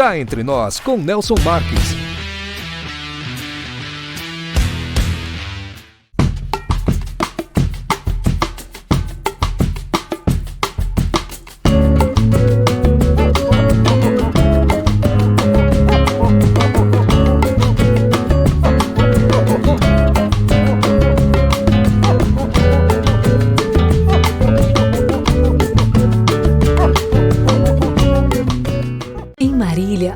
Cá Entre Nós, com Nelson Marques.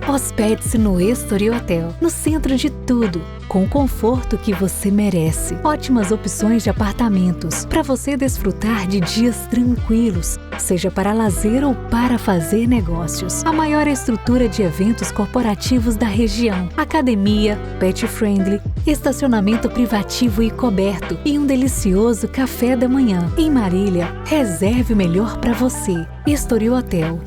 Hospede-se no Estoril Hotel, no centro de tudo, com o conforto que você merece. Ótimas opções de apartamentos, para você desfrutar de dias tranquilos, seja para lazer ou para fazer negócios. A maior estrutura de eventos corporativos da região, academia, pet friendly, estacionamento privativo e coberto e um delicioso café da manhã. Em Marília, reserve o melhor para você. Estoril Hotel.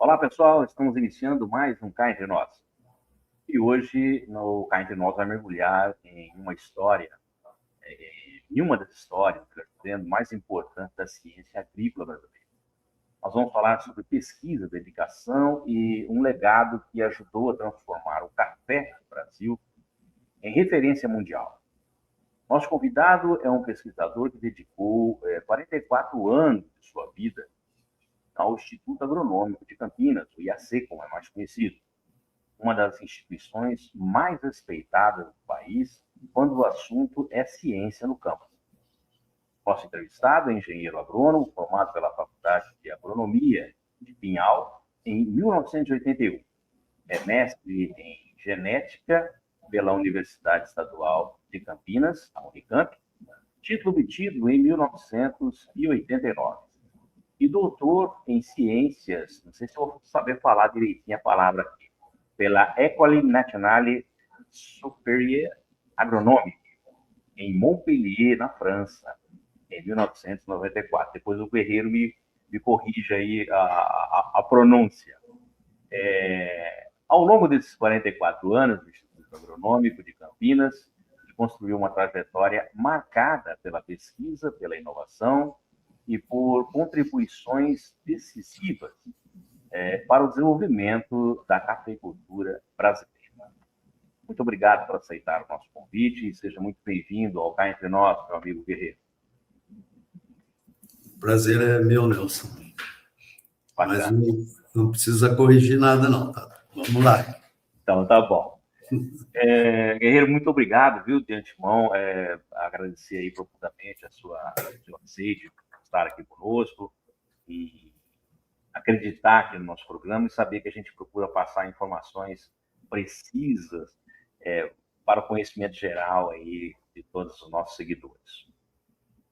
Olá pessoal, estamos iniciando mais um Cá Entre Nós. E hoje no Cá Entre Nós vai mergulhar em uma história, em uma das histórias mais importantes da ciência agrícola brasileira. Nós vamos falar sobre pesquisa, dedicação e um legado que ajudou a transformar o café do Brasil em referência mundial. Nosso convidado é um pesquisador que dedicou 44 anos de sua vida ao Instituto Agronômico de Campinas, o IAC, como é mais conhecido, uma das instituições mais respeitadas do país quando o assunto é ciência no campo. Nosso entrevistado é engenheiro agrônomo, formado pela Faculdade de Agronomia de Pinhal em 1981. É mestre em genética pela Universidade Estadual de Campinas, a Unicamp, título obtido em 1989. E doutor em ciências, não sei se eu vou saber falar direitinho a palavra aqui, pela École Nationale Supérieure Agronomique, em Montpellier, na França, em 1994. Depois o Guerreiro me corrige aí a pronúncia. Ao longo desses 44 anos do Instituto Agronômico de Campinas, ele construiu uma trajetória marcada pela pesquisa, pela inovação, e por contribuições decisivas para o desenvolvimento da cafeicultura brasileira. Muito obrigado por aceitar o nosso convite e seja muito bem-vindo ao Cá Entre Nós, meu amigo Guerreiro. O prazer é meu, Nelson. Bacana. Mas não precisa corrigir nada, não. Tá? Vamos lá. Então, tá bom. Guerreiro, muito obrigado, viu, de antemão. Agradecer aí profundamente a seu aceite, estar aqui conosco e acreditar aqui no nosso programa e saber que a gente procura passar informações precisas para o conhecimento geral aí de todos os nossos seguidores.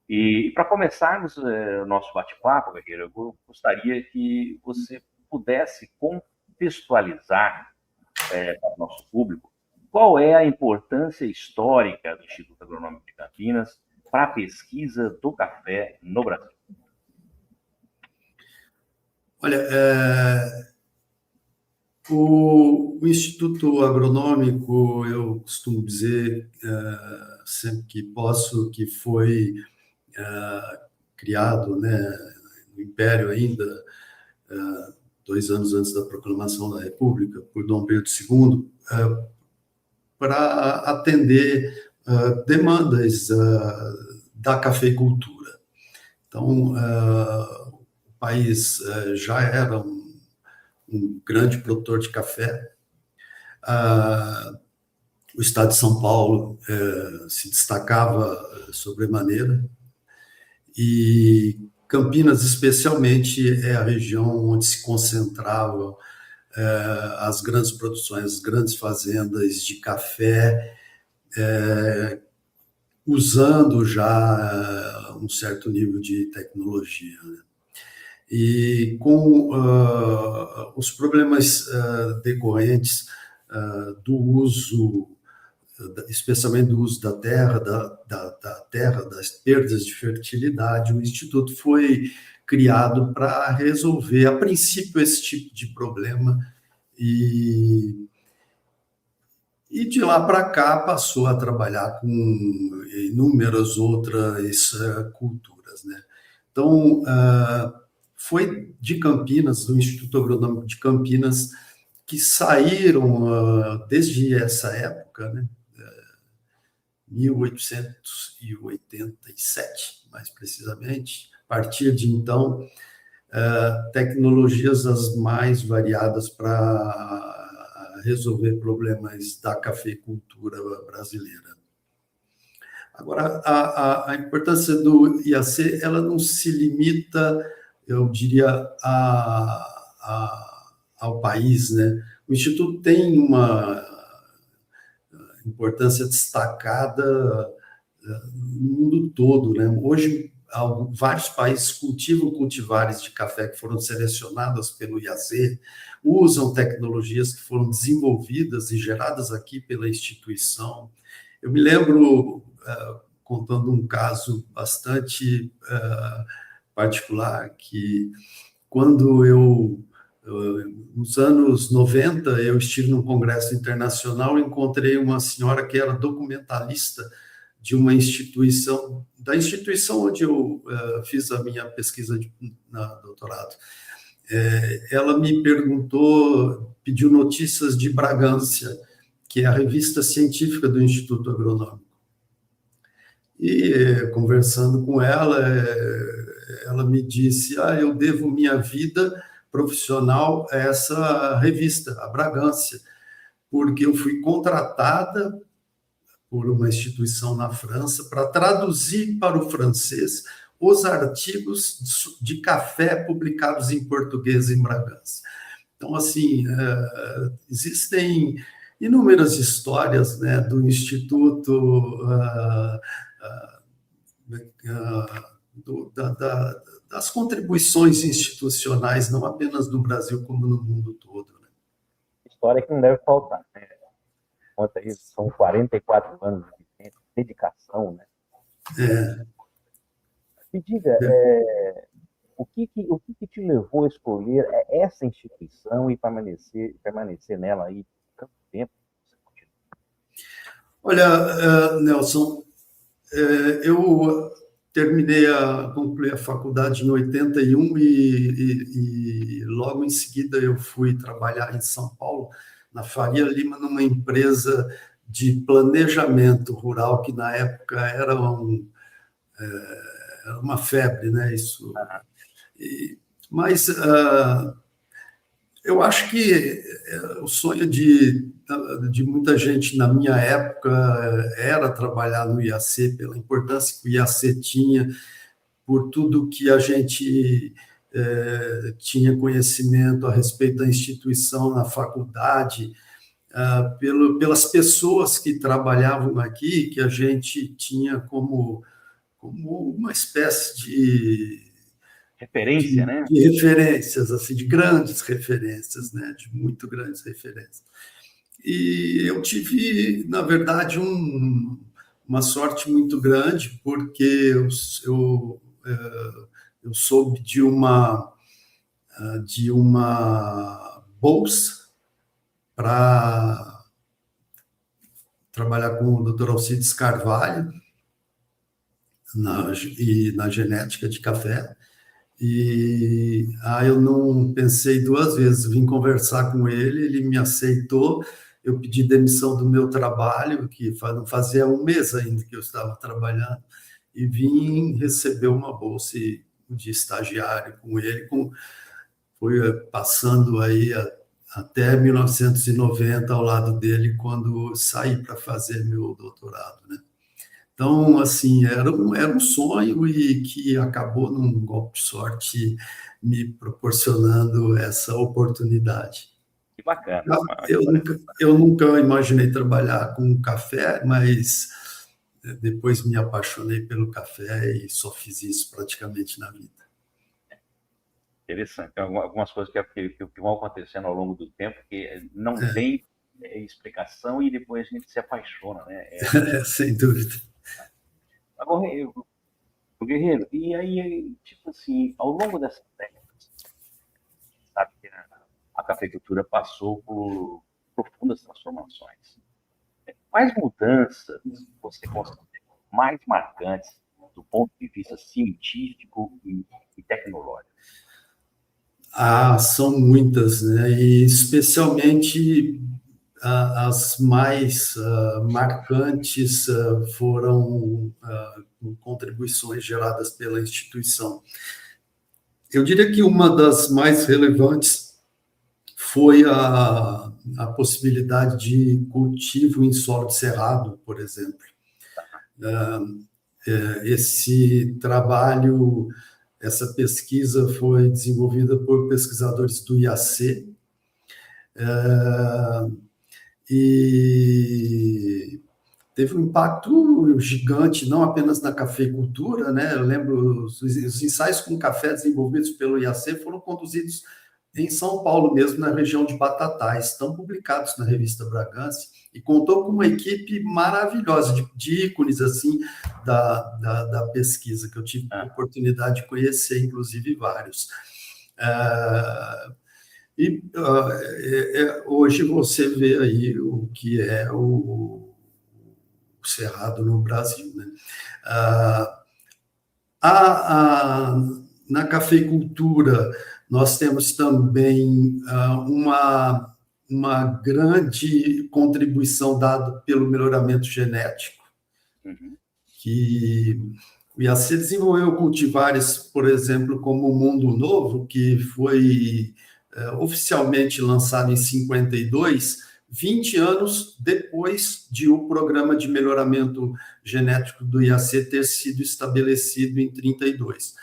E para começarmos o nosso bate-papo, Guerreiro, eu gostaria que você pudesse contextualizar para o nosso público qual é a importância histórica do Instituto Agronômico de Campinas para a pesquisa do café no Brasil. Olha, o Instituto Agronômico, eu costumo dizer, sempre que posso, que foi criado, né, no Império ainda, 2 anos antes da proclamação da República, por Dom Pedro II, para atender demandas da cafeicultura. Então, o país já era um grande produtor de café. O estado de São Paulo se destacava sobremaneira, e Campinas, especialmente, é a região onde se concentravam as grandes produções, as grandes fazendas de café, usando já um certo nível de tecnologia, né? E com os problemas decorrentes do uso, especialmente do uso da terra, da terra, das perdas de fertilidade, o Instituto foi criado para resolver, a princípio, esse tipo de problema. E de lá para cá passou a trabalhar com inúmeras outras culturas, né? Então, foi de Campinas, do Instituto Agronômico de Campinas, que saíram, desde essa época, né, 1887, mais precisamente, a partir de então, tecnologias as mais variadas para resolver problemas da cafeicultura brasileira. Agora, a importância do IAC, ela não se limita, eu diria, ao país, né? O Instituto tem uma importância destacada no mundo todo, né? Hoje, vários países cultivam cultivares de café que foram selecionadas pelo IAC, usam tecnologias que foram desenvolvidas e geradas aqui pela instituição. Eu me lembro, contando um caso bastante particular, que quando nos anos 90, eu estive num congresso internacional e encontrei uma senhora que era documentalista de uma instituição, da instituição onde eu fiz a minha pesquisa de doutorado. Ela me pediu notícias de Bragância, que é a revista científica do Instituto Agronômico. E, conversando com ela, ela me disse, eu devo minha vida profissional a essa revista, a Bragância, porque eu fui contratada por uma instituição na França para traduzir para o francês os artigos de café publicados em português em Bragança. Então, assim, existem inúmeras histórias, né, do Instituto, das contribuições institucionais, não apenas no Brasil, como no mundo todo, né? História que não deve faltar, né? Conta isso, são 44 anos de dedicação, né? Me diga, o que te levou a escolher essa instituição e permanecer nela aí tanto tempo? Olha, Nelson, eu concluí a faculdade em 81 e logo em seguida eu fui trabalhar em São Paulo, na Faria Lima, numa empresa de planejamento rural, que na época era uma febre, né? Isso. Mas eu acho que o sonho de muita gente na minha época era trabalhar no IAC, pela importância que o IAC tinha, por tudo que a gente tinha conhecimento a respeito da instituição na faculdade, pelas pessoas que trabalhavam aqui, que a gente tinha como uma espécie de referência, né? De referências, assim, de grandes referências, né? De muito grandes referências. E eu tive, na verdade, uma sorte muito grande, porque eu soube de uma bolsa para trabalhar com o Dr. Alcides Carvalho na genética de café. E eu não pensei duas vezes, vim conversar com ele me aceitou, eu pedi demissão do meu trabalho, que não fazia um mês ainda que eu estava trabalhando, e vim receber uma bolsa de estagiário com ele, foi passando aí até 1990 ao lado dele, quando saí para fazer meu doutorado, né? Então, assim, era um sonho e que acabou, num golpe de sorte, me proporcionando essa oportunidade. Que bacana. Eu nunca imaginei trabalhar com café, mas depois me apaixonei pelo café e só fiz isso praticamente na vida. Interessante. Tem algumas coisas que vão acontecendo ao longo do tempo que não tem explicação e depois a gente se apaixona, né? Sem dúvida. Agora, o Guerreiro, e aí, tipo assim, ao longo dessas décadas, sabe que a cafeicultura passou por profundas transformações. Quais mudanças você considera mais marcantes do ponto de vista científico e tecnológico? São muitas, né? E especialmente as mais marcantes foram contribuições geradas pela instituição. Eu diria que uma das mais relevantes foi a possibilidade de cultivo em solo de cerrado, por exemplo. Esse trabalho, essa pesquisa foi desenvolvida por pesquisadores do IAC, e teve um impacto gigante, não apenas na cafeicultura, né? Eu lembro, os ensaios com café desenvolvidos pelo IAC foram conduzidos em São Paulo mesmo, na região de Batatais, estão publicados na revista Bragança, e contou com uma equipe maravilhosa, de ícones, assim, da pesquisa, que eu tive a oportunidade de conhecer, inclusive, vários. Hoje você vê aí o que é o cerrado no Brasil, né? Na cafeicultura, nós temos também uma grande contribuição dada pelo melhoramento genético, que o IAC desenvolveu cultivares, por exemplo, como o Mundo Novo, que foi oficialmente lançado em 52, 20 anos depois de o programa de melhoramento genético do IAC ter sido estabelecido em 32.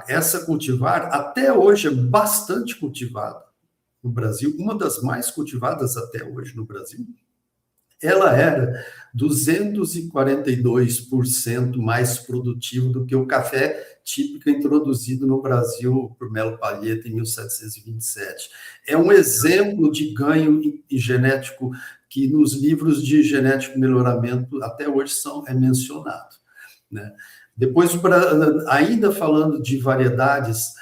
Essa cultivar, até hoje, é bastante cultivada no Brasil, uma das mais cultivadas até hoje no Brasil. Ela era 242% mais produtivo do que o café típico introduzido no Brasil por Melo Palheta em 1727. É um exemplo de ganho genético que nos livros de genético melhoramento até hoje é mencionado, né? Depois, ainda falando de variedades,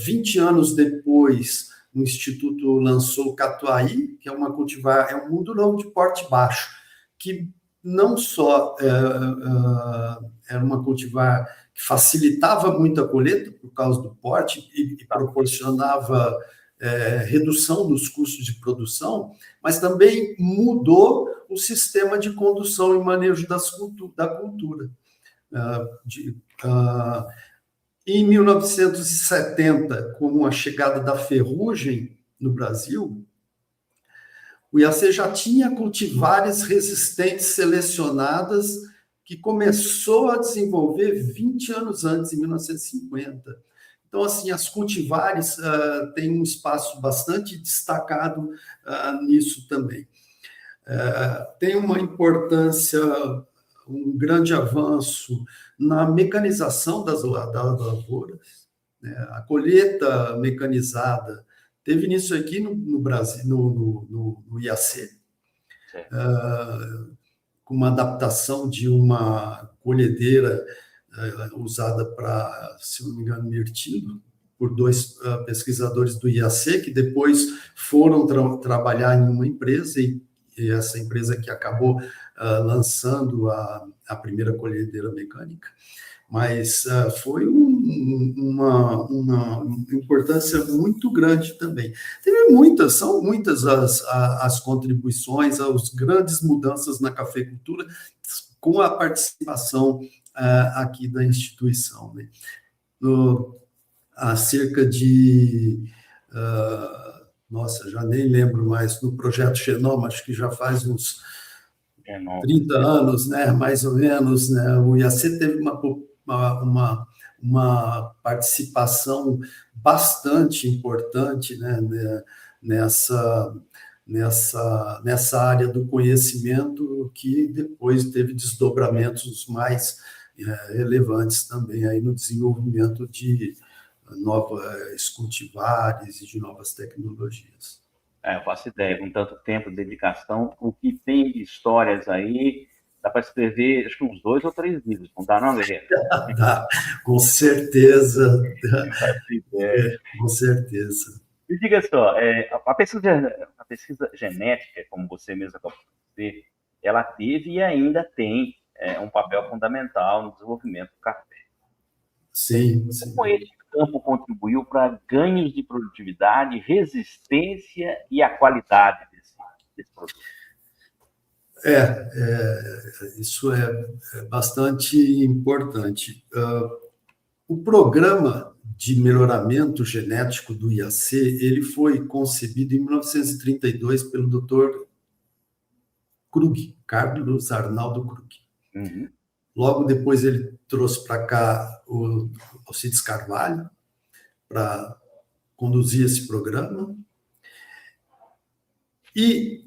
20 anos depois, o Instituto lançou o Catuai, que é uma cultivar, é um mundo novo de porte baixo, que não só era uma cultivar que facilitava muito a colheita por causa do porte e proporcionava redução dos custos de produção, mas também mudou o sistema de condução e manejo da cultura. Em 1970, com a chegada da ferrugem no Brasil, o IAC já tinha cultivares resistentes selecionadas que começou a desenvolver 20 anos antes, em 1950. Então, assim, as cultivares têm um espaço bastante destacado nisso também. Tem uma importância, um grande avanço na mecanização das lavouras, né? A colheita mecanizada teve início aqui no Brasil, no IAC, com uma adaptação de uma colhedeira usada para, se não me engano, mirtilo, por dois pesquisadores do IAC, que depois foram trabalhar em uma empresa, e essa empresa que acabou lançando a primeira colhedeira mecânica, mas foi uma importância muito grande também. São muitas as contribuições, as grandes mudanças na cafeicultura, com a participação aqui da instituição, né? Há cerca de... já nem lembro mais, no projeto Genoma, acho que já faz uns 30 anos, né, mais ou menos, né, o IAC teve uma participação bastante importante, né, nessa área do conhecimento, que depois teve desdobramentos mais relevantes também aí no desenvolvimento novos cultivares e de novas tecnologias. Eu faço ideia, com tanto tempo de dedicação, o que tem de histórias aí, dá para escrever, acho que uns 2 ou 3 livros, não dá não, Guerreiro? Dá, com certeza, com certeza. Me diga só, a pesquisa genética, como você mesmo acabou de dizer, ela teve e ainda tem um papel fundamental no desenvolvimento do café. Sim, sim. Como esse campo contribuiu para ganhos de produtividade, resistência e a qualidade desse produto? Isso é bastante importante. O programa de melhoramento genético do IAC, ele foi concebido em 1932 pelo Dr. Krug, Carlos Arnaldo Krug. Uhum. Logo depois ele trouxe para cá o Alcides Carvalho para conduzir esse programa. E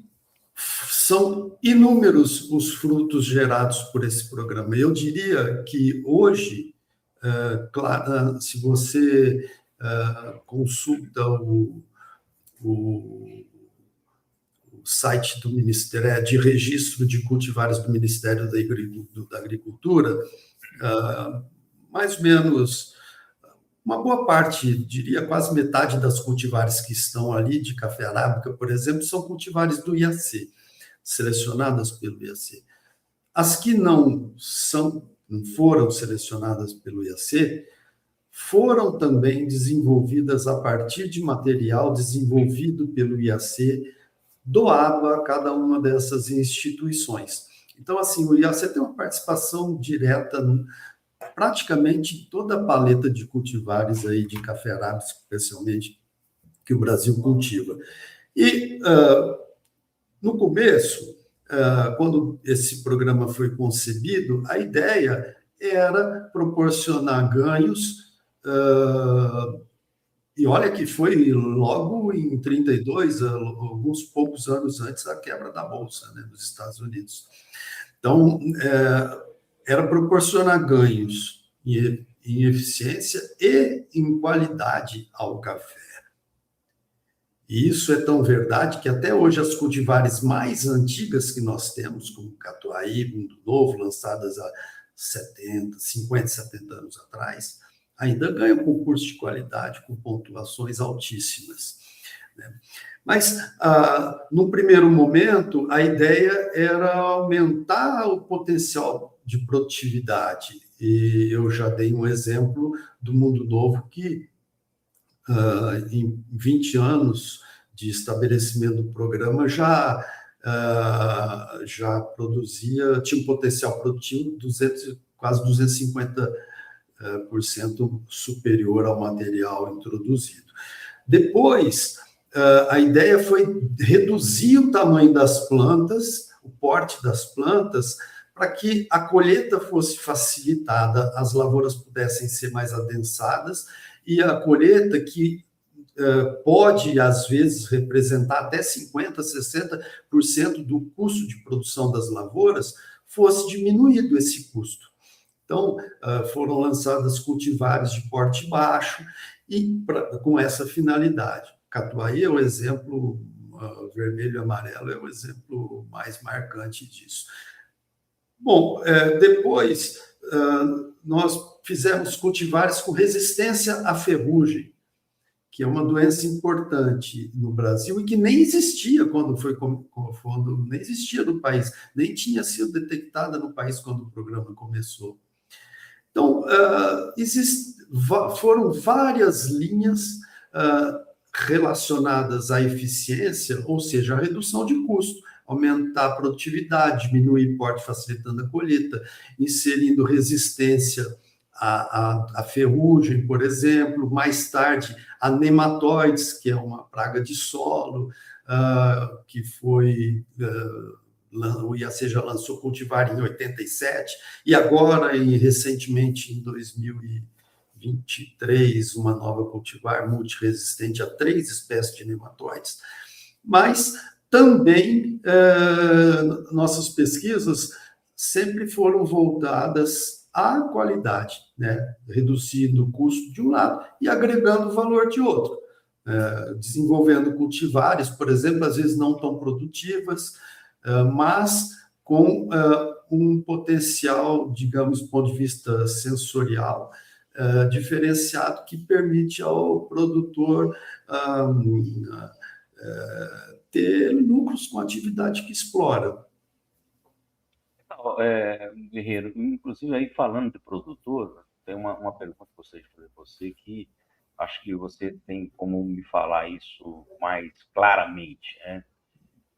são inúmeros os frutos gerados por esse programa. Eu diria que hoje, claro, se você consulta o site do Ministério de Registro de Cultivares do Ministério da Agricultura, mais ou menos uma boa parte, diria quase metade das cultivares que estão ali, de café arábica, por exemplo, são cultivares do IAC, selecionadas pelo IAC. As que não foram selecionadas pelo IAC, foram também desenvolvidas a partir de material desenvolvido pelo IAC, doado a cada uma dessas instituições. Então, assim, o IAC tem uma participação direta praticamente em toda a paleta de cultivares aí de café arábica, especialmente, que o Brasil cultiva. E, no começo, quando esse programa foi concebido, a ideia era proporcionar ganhos, e olha que foi logo em 32, alguns poucos anos antes da quebra da Bolsa, né, dos Estados Unidos. Então, era proporcionar ganhos em eficiência e em qualidade ao café. E isso é tão verdade que até hoje as cultivares mais antigas que nós temos, como Catuai, Mundo Novo, lançadas há 50, 70 anos atrás, ainda ganham concurso de qualidade com pontuações altíssimas, né? Mas, no primeiro momento, a ideia era aumentar o potencial de produtividade. E eu já dei um exemplo do Mundo Novo que, em 20 anos de estabelecimento do programa, já produzia, tinha um potencial produtivo quase 250% superior ao material introduzido. Depois, a ideia foi reduzir o tamanho das plantas, o porte das plantas, para que a colheita fosse facilitada, as lavouras pudessem ser mais adensadas, e a colheita que pode, às vezes, representar até 50%, 60% do custo de produção das lavouras, fosse diminuído esse custo. Então, foram lançadas cultivares de porte baixo e com essa finalidade. Catuai é o exemplo, vermelho e amarelo é o exemplo mais marcante disso. Bom, depois nós fizemos cultivares com resistência à ferrugem, que é uma doença importante no Brasil e que nem existia nem existia no país, nem tinha sido detectada no país quando o programa começou. Então, foram várias linhas relacionadas à eficiência, ou seja, a redução de custo, aumentar a produtividade, diminuir porte facilitando a colheita, inserindo resistência à ferrugem, por exemplo, mais tarde a nematóides, que é uma praga de solo, que foi... o IAC já lançou cultivar em 87, e agora, recentemente, em 2023, uma nova cultivar multiresistente a 3 espécies de nematóides. Mas também nossas pesquisas sempre foram voltadas a qualidade, né? Reduzindo o custo de um lado e agregando valor de outro. Desenvolvendo cultivares, por exemplo, às vezes não tão produtivas, mas com um potencial, digamos, do ponto de vista sensorial, diferenciado, que permite ao produtor ter lucros com a atividade que explora. Guerreiro, inclusive aí falando de produtor, tem uma pergunta que eu gostaria de fazer para você, que acho que você tem como me falar isso mais claramente, né?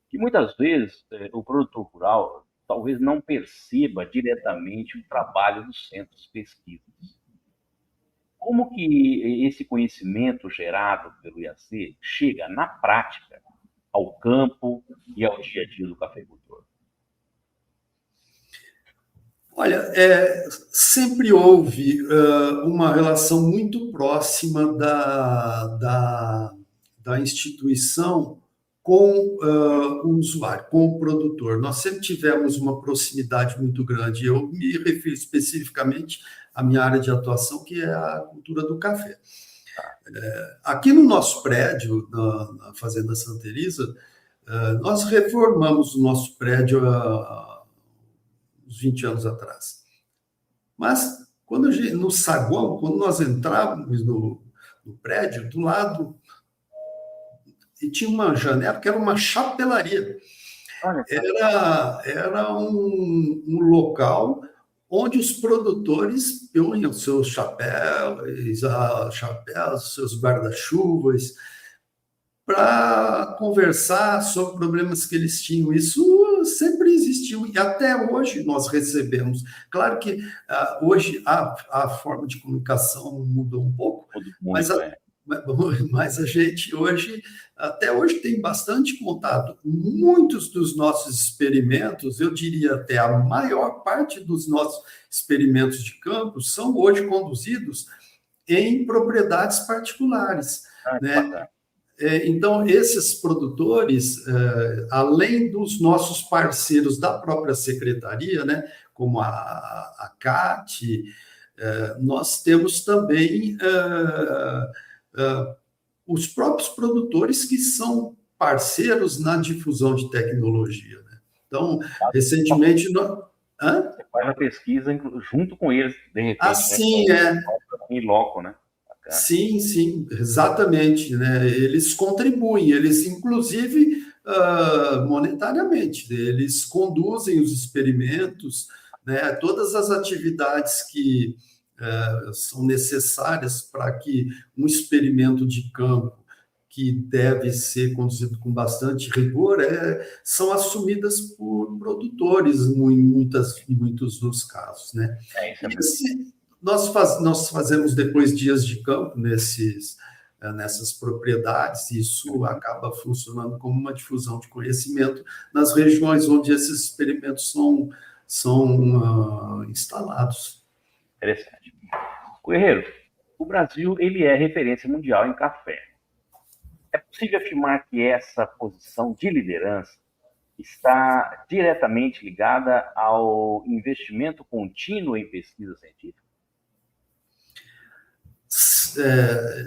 Que muitas vezes o produtor rural talvez não perceba diretamente o trabalho dos centros de pesquisas. Como que esse conhecimento gerado pelo IAC chega na prática ao campo e ao dia a dia do cafeicultor? Olha, sempre houve uma relação muito próxima da instituição com o usuário, com o produtor. Nós sempre tivemos uma proximidade muito grande. Eu me refiro especificamente à minha área de atuação, que é a cultura do café. Aqui no nosso prédio, na Fazenda Santa Elisa, nós reformamos o nosso prédio uns 20 anos atrás. Mas, no saguão, quando nós entrávamos no prédio, do lado, e tinha uma janela que era uma chapelaria. Era um local onde os produtores punham seus chapéus, seus guarda-chuvas, para conversar sobre problemas que eles tinham. Isso sempre existiu e até hoje nós recebemos. Claro que hoje a forma de comunicação mudou um pouco, mas a gente hoje, até hoje, tem bastante contato. Muitos dos nossos experimentos, eu diria até a maior parte dos nossos experimentos de campo, são hoje conduzidos em propriedades particulares, né? Então, esses produtores, além dos nossos parceiros da própria secretaria, né, como a CAT, nós temos também os próprios produtores que são parceiros na difusão de tecnologia, né? Então, recentemente... Você faz a pesquisa junto com eles, de repente. Assim, em loco, né? Sim, exatamente, né? Eles contribuem, eles, inclusive, monetariamente, eles conduzem os experimentos, né? Todas as atividades que são necessárias para que um experimento de campo, que deve ser conduzido com bastante rigor, são assumidas por produtores em muitos dos casos, né? Nós fazemos depois dias de campo nessas propriedades, e isso acaba funcionando como uma difusão de conhecimento nas regiões onde esses experimentos são instalados. Interessante. Guerreiro, o Brasil ele é referência mundial em café. É possível afirmar que essa posição de liderança está diretamente ligada ao investimento contínuo em pesquisa científica?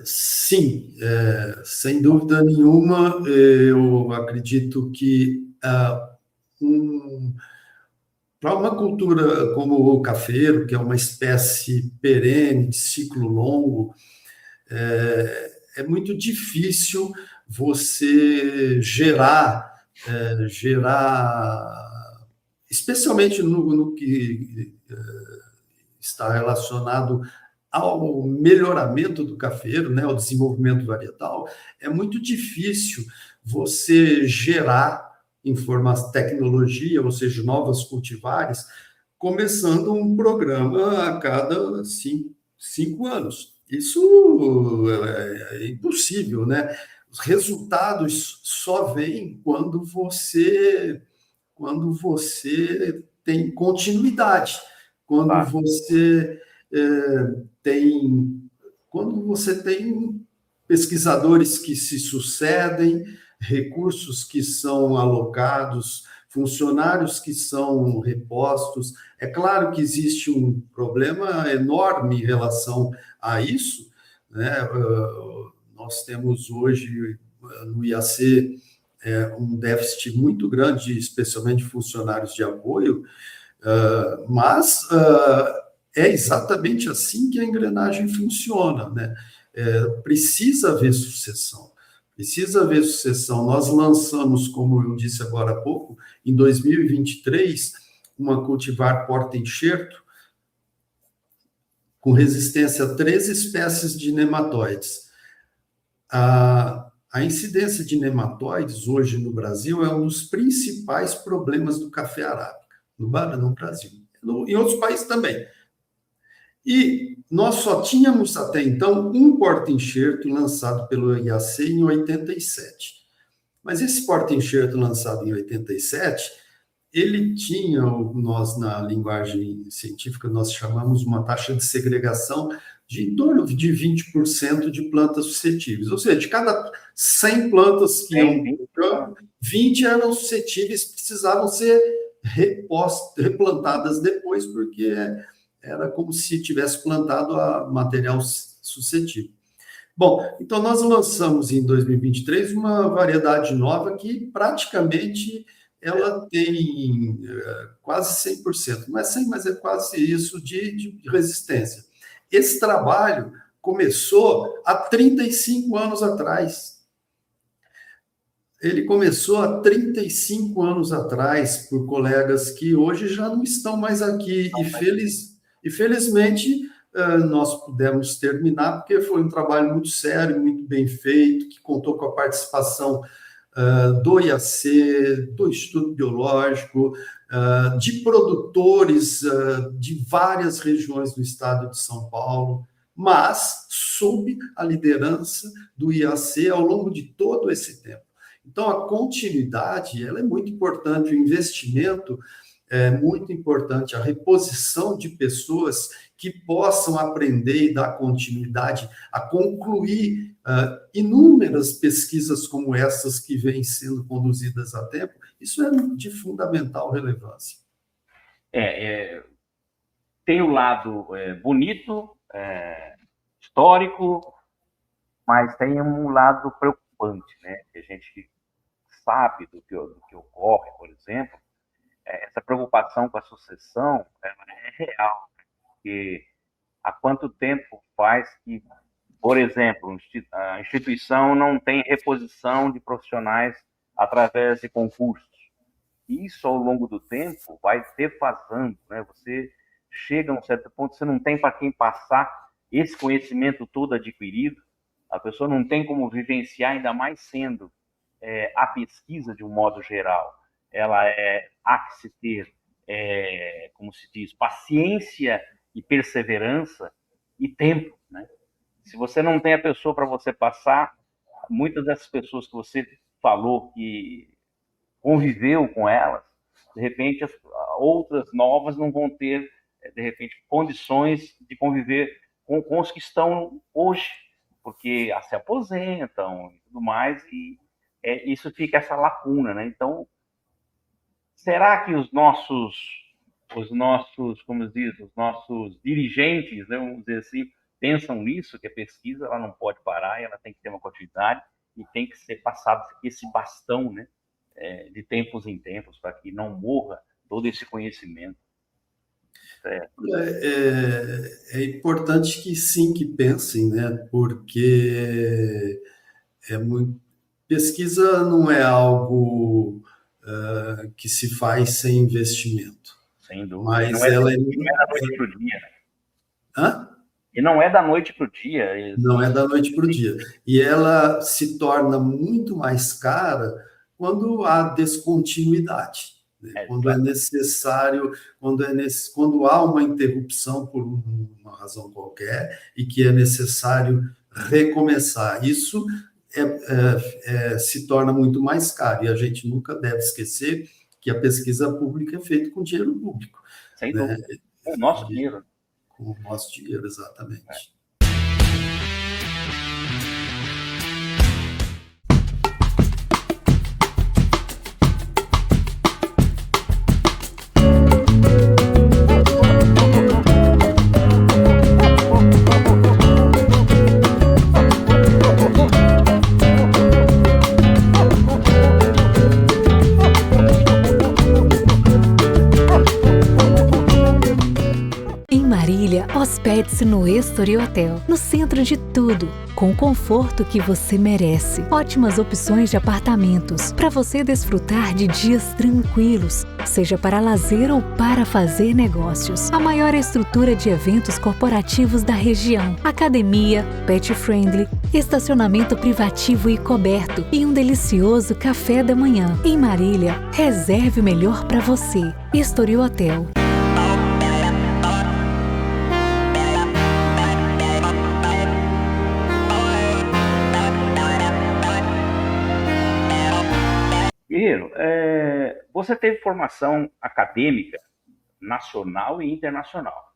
Sim, sem dúvida nenhuma. Eu acredito que para uma cultura como o cafeiro, que é uma espécie perene, de ciclo longo, é muito difícil você gerar, especialmente no que está relacionado ao melhoramento do cafeiro, né, ao desenvolvimento varietal. É muito difícil você gerar tecnologia, ou seja, novas cultivares, começando um programa a cada 5 anos. Isso é impossível, né? Os resultados só vêm quando você tem continuidade, quando você tem pesquisadores que se sucedem, recursos que são alocados, funcionários que são repostos. É claro que existe um problema enorme em relação a isso, né? Nós temos hoje no IAC um déficit muito grande, especialmente de funcionários de apoio, mas é exatamente assim que a engrenagem funciona, né? Precisa haver sucessão. Precisa haver sucessão. Nós lançamos, como eu disse agora há pouco, em 2023, uma cultivar porta-enxerto com resistência a 13 espécies de nematóides. A incidência de nematóides hoje no Brasil é um dos principais problemas do café arábica, no Brasil. Em outros países também. E nós só tínhamos até então um porta-enxerto lançado pelo IAC em 87. Mas esse porta-enxerto lançado em 87, ele tinha, nós na linguagem científica nós chamamos uma taxa de segregação de em torno de 20% de plantas suscetíveis. Ou seja, de cada 100 plantas que iam no campo, 20 eram suscetíveis, precisavam ser replantadas depois, porque era como se tivesse plantado a material suscetível. Bom, então nós lançamos em 2023 uma variedade nova que praticamente ela tem quase 100%, não é 100%, mas é quase isso de resistência. Esse trabalho começou há 35 anos atrás. Ele começou há 35 anos atrás por colegas que hoje já não estão mais aqui e felizmente nós pudemos terminar, porque foi um trabalho muito sério, muito bem feito, que contou com a participação do IAC, do Instituto Biológico, de produtores de várias regiões do estado de São Paulo, mas sob a liderança do IAC ao longo de todo esse tempo. Então, a continuidade ela é muito importante, o investimento é muito importante, a reposição de pessoas que possam aprender e dar continuidade a concluir inúmeras pesquisas como essas que vêm sendo conduzidas há tempo, isso é de fundamental relevância. Tem o lado bonito, histórico, mas tem um lado preocupante, né? Que a gente sabe do que ocorre, por exemplo, essa preocupação com a sucessão é real, porque há quanto tempo faz que, por exemplo, a instituição não tem reposição de profissionais através de concursos. Isso, ao longo do tempo, vai defasando, né? Você chega a um certo ponto, você não tem para quem passar esse conhecimento todo adquirido, a pessoa não tem como vivenciar, ainda mais sendo a pesquisa de um modo geral. Há que se ter, como se diz, paciência e perseverança e tempo, né? Se você não tem a pessoa para você passar, muitas dessas pessoas que você falou que conviveu com elas, de repente as outras novas não vão ter, de repente, condições de conviver com os que estão hoje, porque se aposentam e tudo mais, e isso fica essa lacuna, né? Então, será que os nossos, como diz, os nossos dirigentes, né, vamos dizer assim, pensam nisso, que a pesquisa ela não pode parar, ela tem que ter uma continuidade e tem que ser passado esse bastão, né, de tempos em tempos, para que não morra todo esse conhecimento. É importante que sim, que pensem, né, porque pesquisa não é algo que se faz sem investimento. Sem dúvida. Mas não é da noite para o dia. Hã? E não é da noite para o dia. Não é da noite para o dia. E ela se torna muito mais cara quando há descontinuidade. Né? Quando é necessário, quando há uma interrupção por uma razão qualquer e que é necessário recomeçar. Isso se torna muito mais caro, e a gente nunca deve esquecer que a pesquisa pública é feita com dinheiro público. Sem dúvida. Com o nosso dinheiro. Com o nosso dinheiro, exatamente. Hospede-se no Estoril Hotel, no centro de tudo, com o conforto que você merece. Ótimas opções de apartamentos, para você desfrutar de dias tranquilos, seja para lazer ou para fazer negócios. A maior estrutura de eventos corporativos da região, academia, pet friendly, estacionamento privativo e coberto e um delicioso café da manhã. Em Marília, reserve o melhor para você. Estoril Hotel. Guerreiro, você teve formação acadêmica nacional e internacional.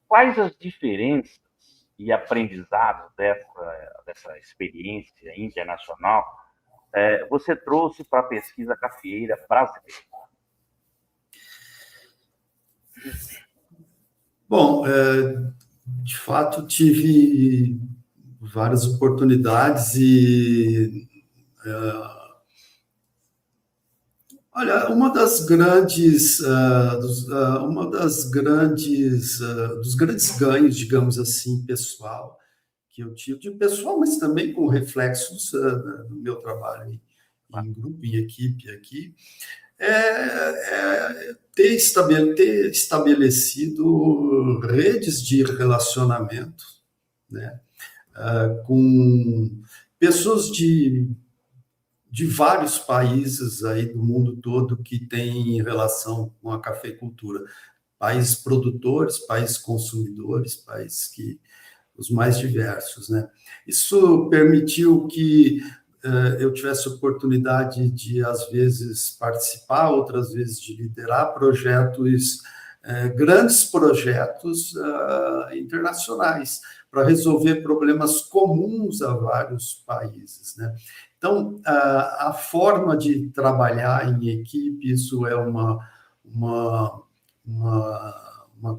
Quais as diferenças e aprendizados dessa experiência internacional você trouxe para a pesquisa cafeeira brasileira? Bom, de fato, tive várias oportunidades e olha, dos grandes ganhos, digamos assim, pessoal, que eu tive, de pessoal, mas também com reflexos no meu trabalho em grupo, em equipe aqui, ter estabelecido redes de relacionamento, né, com pessoas de vários países aí do mundo todo que têm relação com a cafeicultura. Países produtores, países consumidores, países os mais diversos, né? Isso permitiu que eu tivesse oportunidade de, às vezes, participar, outras vezes de liderar projetos, grandes projetos internacionais, para resolver problemas comuns a vários países, né? Então, a forma de trabalhar em equipe, isso é uma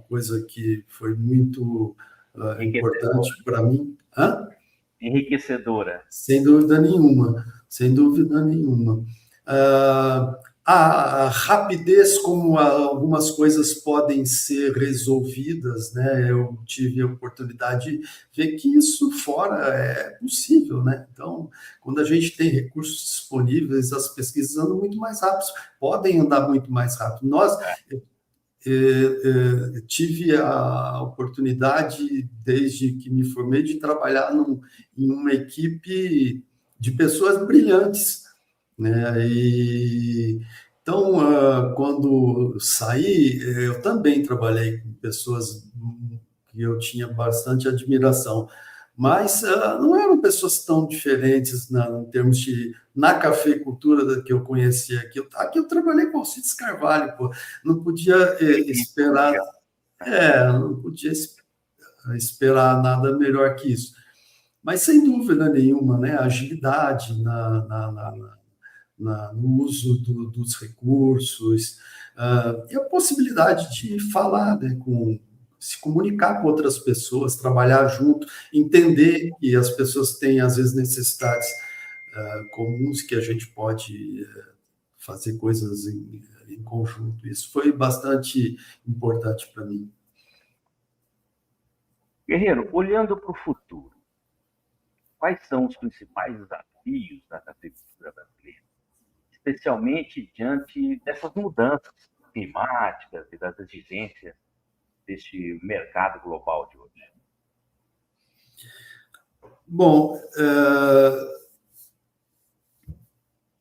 coisa que foi muito importante para mim. Enriquecedora. Sem dúvida nenhuma, sem dúvida nenhuma. A rapidez como algumas coisas podem ser resolvidas, né? Eu tive a oportunidade de ver que isso fora é possível, né? Então, quando a gente tem recursos disponíveis, as pesquisas andam muito mais rápido, podem andar muito mais rápido. Tive a oportunidade, desde que me formei, de trabalhar em uma equipe de pessoas brilhantes, né? Então, quando saí, eu também trabalhei com pessoas que eu tinha bastante admiração, mas não eram pessoas tão diferentes em termos de... Na cafeicultura que eu conhecia aqui eu trabalhei com Alcides Carvalho, pô, não podia esperar... não podia esperar nada melhor que isso. Mas, sem dúvida nenhuma, né, a agilidade no uso dos recursos, e a possibilidade de falar, né, se comunicar com outras pessoas, trabalhar junto, entender que as pessoas têm, às vezes, necessidades comuns, que a gente pode fazer coisas em conjunto. Isso foi bastante importante para mim. Guerreiro, olhando para o futuro, quais são os principais desafios da cafeicultura brasileira, especialmente diante dessas mudanças climáticas e das exigências deste mercado global de hoje? Bom,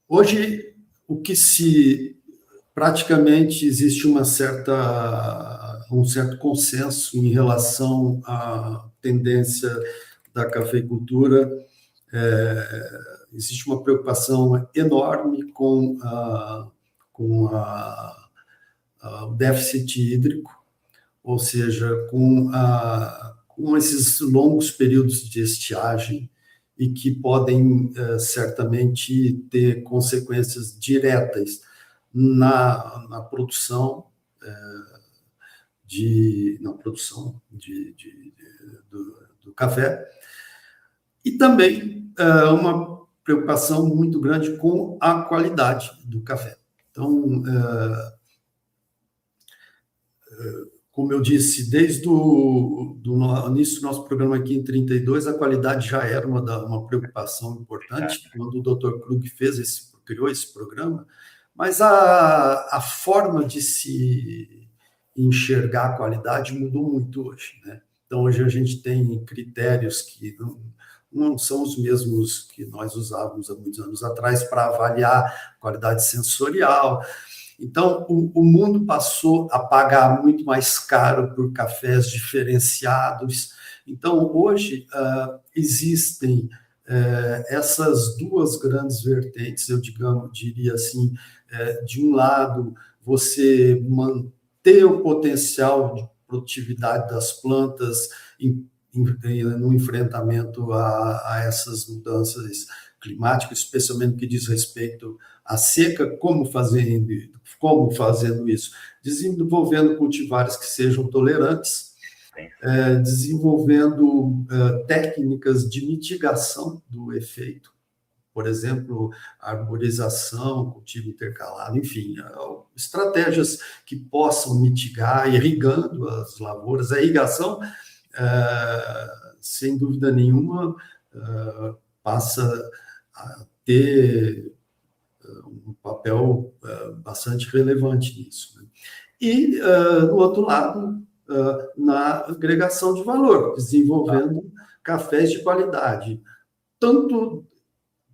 hoje praticamente existe um certo consenso em relação à tendência da cafeicultura. Existe uma preocupação enorme com o déficit hídrico, ou seja, com esses longos períodos de estiagem, e que podem certamente ter consequências diretas na produção do café, e também uma preocupação muito grande com a qualidade do café. Então, como eu disse, desde o início do nosso programa aqui em 32, a qualidade já era uma preocupação importante, quando o Dr. Krug criou esse programa, mas a forma de se enxergar a qualidade mudou muito hoje, né? Então, hoje a gente tem critérios que não são os mesmos que nós usávamos há muitos anos atrás para avaliar qualidade sensorial. Então, o mundo passou a pagar muito mais caro por cafés diferenciados. Então, hoje, existem essas duas grandes vertentes, eu diria assim, de um lado, você manter o potencial de produtividade das plantas no enfrentamento a essas mudanças climáticas, especialmente no que diz respeito à seca, como fazendo isso? Desenvolvendo cultivares que sejam tolerantes, desenvolvendo técnicas de mitigação do efeito, por exemplo, arborização, cultivo intercalado, enfim, estratégias que possam mitigar, irrigando as lavouras. A irrigação, sem dúvida nenhuma, passa a ter um papel bastante relevante nisso, né? E, do outro lado, na agregação de valor, desenvolvendo cafés de qualidade, tanto do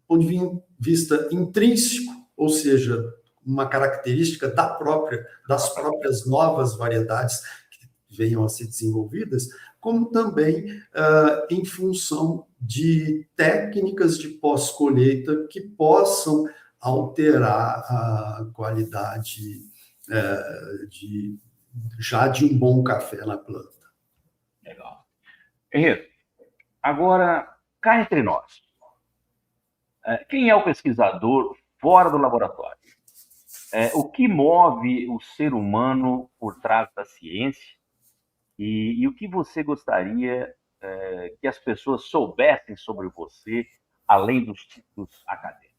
ponto de vista intrínseco, ou seja, uma característica das próprias novas variedades que venham a ser desenvolvidas, como também em função de técnicas de pós-colheita que possam alterar a qualidade já de um bom café na planta. Legal. Henrique, agora, cá entre nós, quem é o pesquisador fora do laboratório? O que move o ser humano por trás da ciência? E o que você gostaria que as pessoas soubessem sobre você, além dos títulos acadêmicos?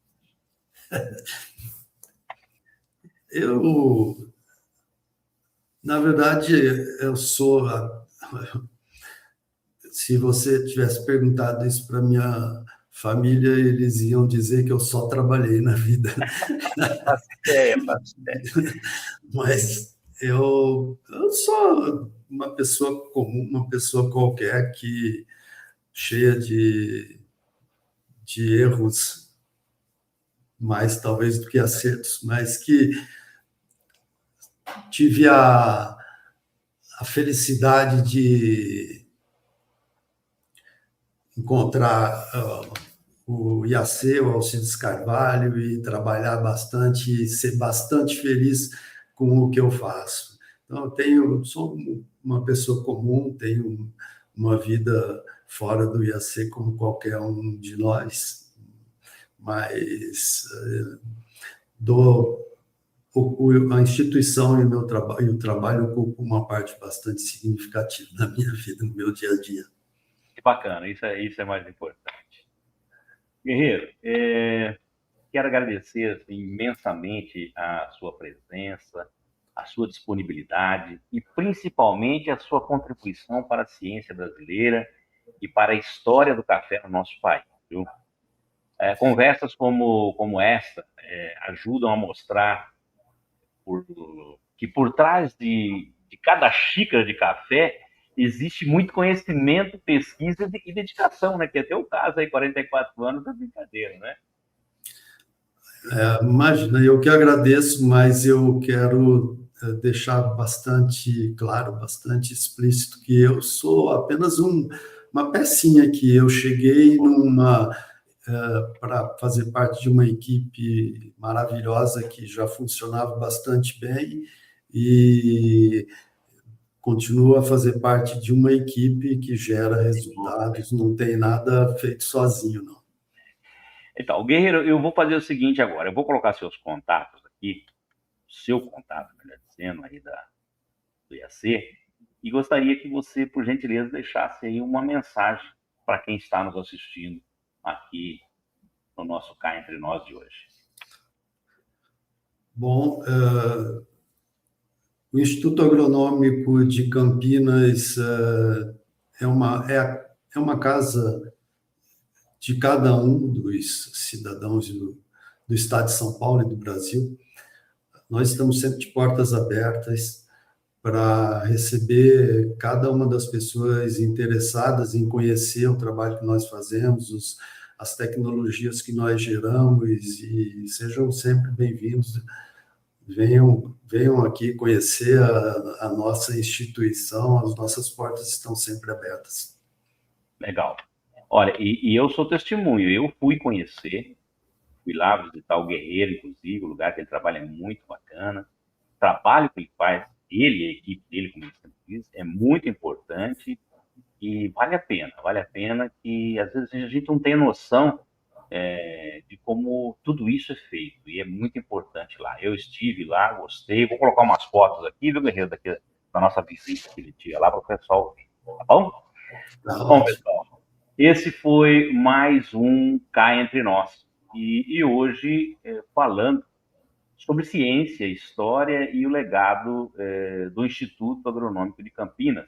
Na verdade, se você tivesse perguntado isso para minha família, eles iam dizer que eu só trabalhei na vida. Mas eu sou uma pessoa comum, uma pessoa qualquer cheia de erros, mais talvez do que acertos, mas que tive a felicidade de encontrar o IAC, o Alcides Carvalho, e trabalhar bastante, e ser bastante feliz com o que eu faço. Então, sou uma pessoa comum, tenho uma vida fora do IAC como qualquer um de nós, mas a instituição e o trabalho ocupam uma parte bastante significativa na minha vida, no meu dia a dia. Que bacana, isso é mais importante. Guerreiro, quero agradecer assim, imensamente a sua presença, a sua disponibilidade e principalmente a sua contribuição para a ciência brasileira e para a história do café no nosso país. Viu? Conversas como esta ajudam a mostrar que por trás de cada xícara de café existe muito conhecimento, pesquisa e dedicação, né? Que até o caso aí, 44 anos, é brincadeira, né? Imagina, eu que agradeço, mas eu quero deixar bastante claro, bastante explícito que eu sou apenas uma pecinha aqui. Eu cheguei para fazer parte de uma equipe maravilhosa que já funcionava bastante bem e continua a fazer parte de uma equipe que gera resultados, não tem nada feito sozinho, não. Então, Guerreiro, eu vou fazer o seguinte agora, eu vou colocar seus contatos aqui, seu contato, melhor dizendo, aí do IAC, e gostaria que você, por gentileza, deixasse aí uma mensagem para quem está nos assistindo aqui no nosso Cá Entre Nós de hoje. Bom, O Instituto Agronômico de Campinas é uma casa de cada um dos cidadãos do Estado de São Paulo e do Brasil. Nós estamos sempre de portas abertas para receber cada uma das pessoas interessadas em conhecer o trabalho que nós fazemos, as tecnologias que nós geramos, e sejam sempre bem-vindos. Venham aqui conhecer a nossa instituição, as nossas portas estão sempre abertas. Legal. Olha, e eu sou testemunho, eu fui conhecer, fui lá visitar o Guerreiro, inclusive, o lugar que ele trabalha é muito bacana. O trabalho que ele faz, ele e a equipe dele, como ele sempre diz, é muito importante e vale a pena que às vezes a gente não tem noção de como tudo isso é feito, e é muito importante lá. Eu estive lá, gostei, vou colocar umas fotos aqui, viu, Guerreiro, da nossa visita aquele dia lá para o pessoal ver, tá bom? Bom, pessoal, esse foi mais um Cá Entre Nós, e hoje falando sobre ciência, história e o legado do Instituto Agronômico de Campinas,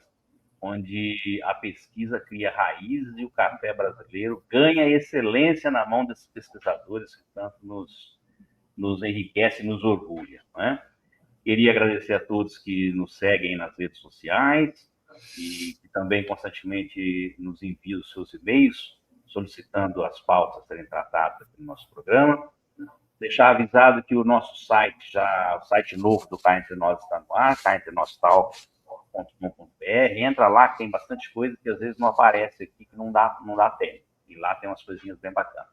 onde a pesquisa cria raízes e o café brasileiro ganha excelência na mão desses pesquisadores que tanto nos enriquece e nos orgulha, né? Queria agradecer a todos que nos seguem nas redes sociais e que também constantemente nos enviam os seus e-mails solicitando as pautas a serem tratadas no nosso programa. Deixar avisado que o nosso site, o site novo do Cá Entre Nós está no ar, caentrenostal.com.br. Entra lá, que tem bastante coisa que às vezes não aparece aqui, que não dá tempo. E lá tem umas coisinhas bem bacanas.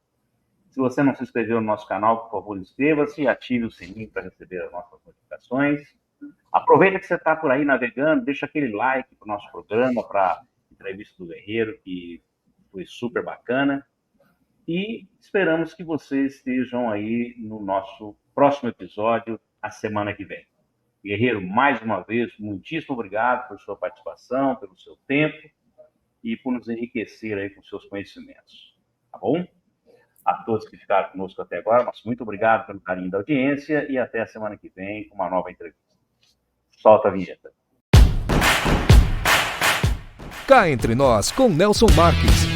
Se você não se inscreveu no nosso canal, por favor, inscreva-se e ative o sininho para receber as nossas notificações. Aproveita que você está por aí navegando, deixa aquele like para o nosso programa, para a entrevista do Guerreiro, que foi super bacana. E esperamos que vocês estejam aí no nosso próximo episódio, a semana que vem. Guerreiro, mais uma vez, muitíssimo obrigado por sua participação, pelo seu tempo e por nos enriquecer aí com seus conhecimentos. Tá bom? A todos que ficaram conosco até agora, mas muito obrigado pelo carinho da audiência e até a semana que vem com uma nova entrevista. Solta a vinheta. Cá Entre Nós, com Nelson Marques.